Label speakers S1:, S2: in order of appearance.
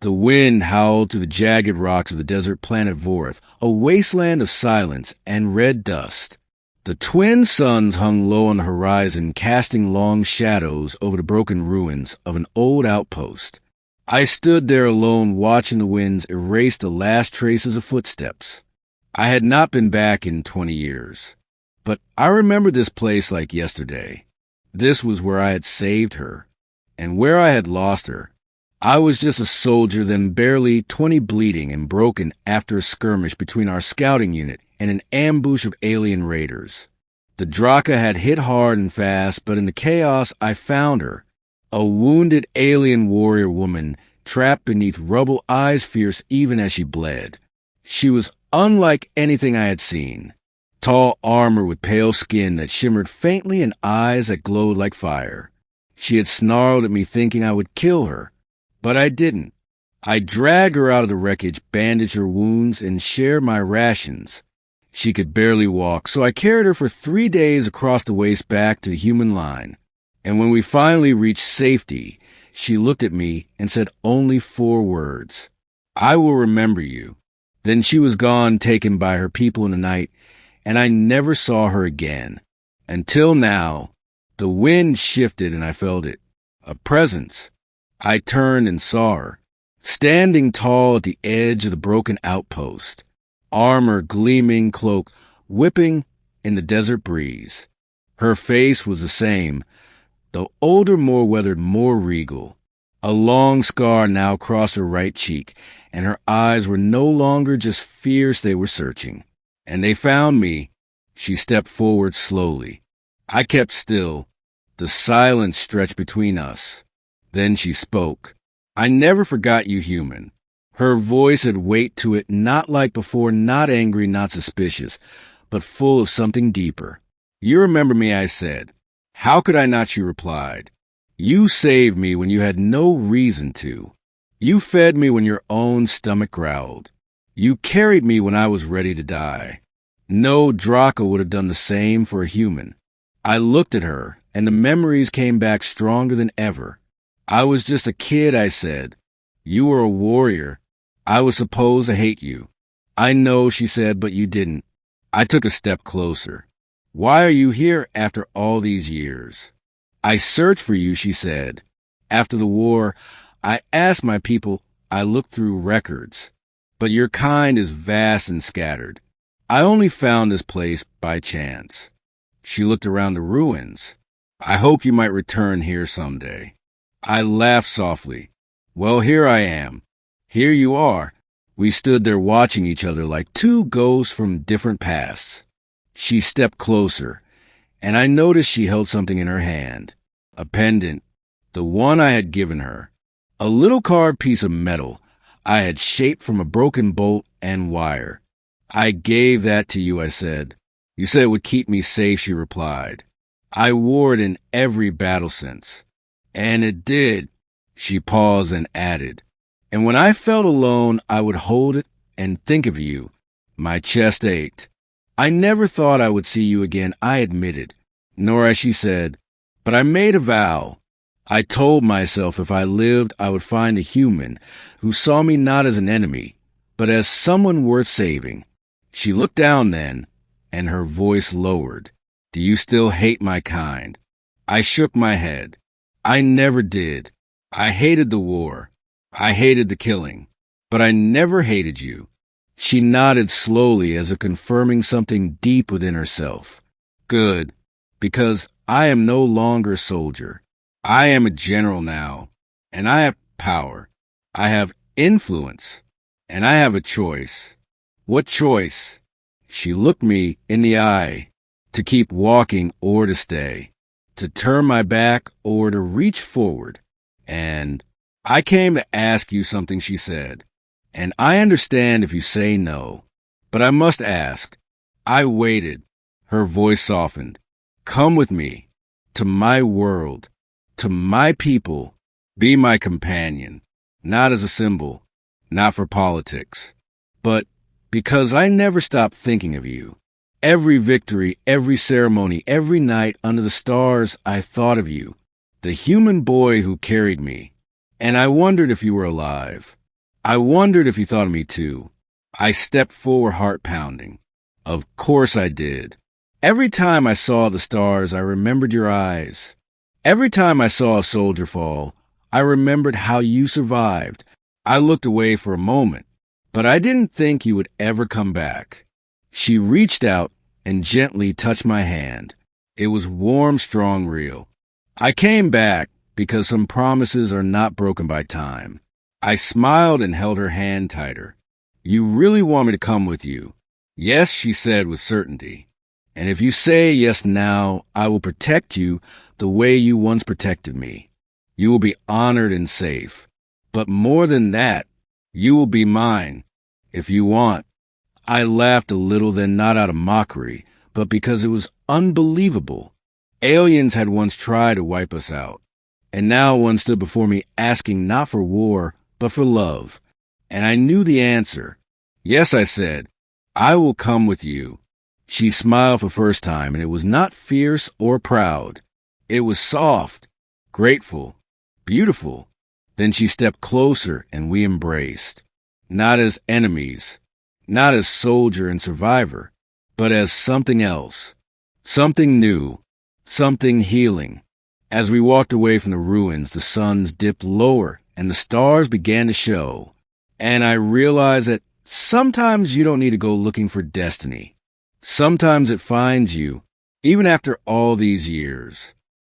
S1: The wind howled through the jagged rocks of the desert planet Vorith, a wasteland of silence and red dust. The twin suns hung low on the horizon, casting long shadows over the broken ruins of an old outpost. I stood there alone, watching the winds erase the last traces of footsteps. I had not been back in 20 years, but I remembered this place like yesterday. This was where I had saved her, and where I had lost her. I was just a soldier, then barely 20, bleeding and broken after a skirmish between our scouting unit and an ambush of alien raiders. The Draka had hit hard and fast, but in the chaos I found her, a wounded alien warrior woman trapped beneath rubble, eyes fierce even as she bled. She was unlike anything I had seen. Tall armor with pale skin that shimmered faintly and eyes that glowed like fire. She had snarled at me, thinking I would kill her. But I didn't. I dragged her out of the wreckage, bandaged her wounds, and shared my rations. She could barely walk, so I carried her for 3 days across the waste back to the human line. And when we finally reached safety, she looked at me and said only 4 words. "I will remember you." Then she was gone, taken by her people in the night, and I never saw her again. Until now, the wind shifted and I felt it. A presence. I turned and saw her, standing tall at the edge of the broken outpost, armor gleaming, cloak whipping in the desert breeze. Her face was the same, though older, more weathered, more regal. A long scar now crossed her right cheek, and her eyes were no longer just fierce, they were searching. And they found me. She stepped forward slowly. I kept still. The silence stretched between us. Then she spoke. "I never forgot you, human." Her voice had weight to it, not like before, not angry, not suspicious, but full of something deeper. "You remember me," I said. "How could I not?" she replied. "You saved me when you had no reason to. You fed me when your own stomach growled. You carried me when I was ready to die. No Draka would have done the same for a human." I looked at her, and the memories came back stronger than ever. "I was just a kid," I said. "You were a warrior. I was supposed to hate you." "I know," she said, "but you didn't." I took a step closer. "Why are you here after all these years?" "I searched for you," she said. "After the war, I asked my people, I looked through records. But your kind is vast and scattered. I only found this place by chance." She looked around the ruins. "I hope you might return here someday." I laughed softly. "Well, here I am. Here you are." We stood there watching each other like 2 ghosts from different pasts. She stepped closer, and I noticed she held something in her hand. A pendant, the one I had given her. A little carved piece of metal I had shaped from a broken bolt and wire. "I gave that to you," I said. "You said it would keep me safe," she replied. "I wore it in every battle since." "And it did." She paused and added, "And when I felt alone, I would hold it and think of you." My chest ached. "I never thought I would see you again," I admitted. Nor, as she said, "But I made a vow. I told myself if I lived, I would find a human who saw me not as an enemy, but as someone worth saving." She looked down then, and her voice lowered. "Do you still hate my kind?" I shook my head. "I never did. I hated the war. I hated the killing. But I never hated you." She nodded slowly as if confirming something deep within herself. "Good, because I am no longer a soldier. I am a general now, and I have power. I have influence, and I have a choice." "What choice?" She looked me in the eye. To keep walking or to stay. To turn my back or to reach forward. "And I came to ask you something," she said. "And I understand if you say no. But I must ask." I waited. Her voice softened. "Come with me. To my world. To my people. Be my companion. Not as a symbol. Not for politics. But because I never stopped thinking of you. Every victory, every ceremony, every night under the stars, I thought of you. The human boy who carried me. And I wondered if you were alive. I wondered if you thought of me too. I stepped forward, heart pounding. Of course I did. Every time I saw the stars, I remembered your eyes. Every time I saw a soldier fall, I remembered how you survived. I looked away for a moment, but I didn't think you would ever come back. She reached out and gently touched my hand. It was warm, strong, real. I came back because some promises are not broken by time. I smiled and held her hand tighter. You really want me to come with you? Yes, she said with certainty. And if you say yes now, I will protect you the way you once protected me. You will be honored and safe. But more than that, you will be mine, if you want. I laughed a little, then not out of mockery, but because it was unbelievable. Aliens had once tried to wipe us out, and now one stood before me asking not for war, but for love. And I knew the answer. Yes, I said, I will come with you. She smiled for the first time, and it was not fierce or proud. It was soft, grateful, beautiful. Then she stepped closer, and we embraced. Not as enemies, not as soldier and survivor, but as something else, something new, something healing. As we walked away from the ruins, the suns dipped lower, and the stars began to show. And I realized that sometimes you don't need to go looking for destiny. Sometimes it finds you, even after all these years.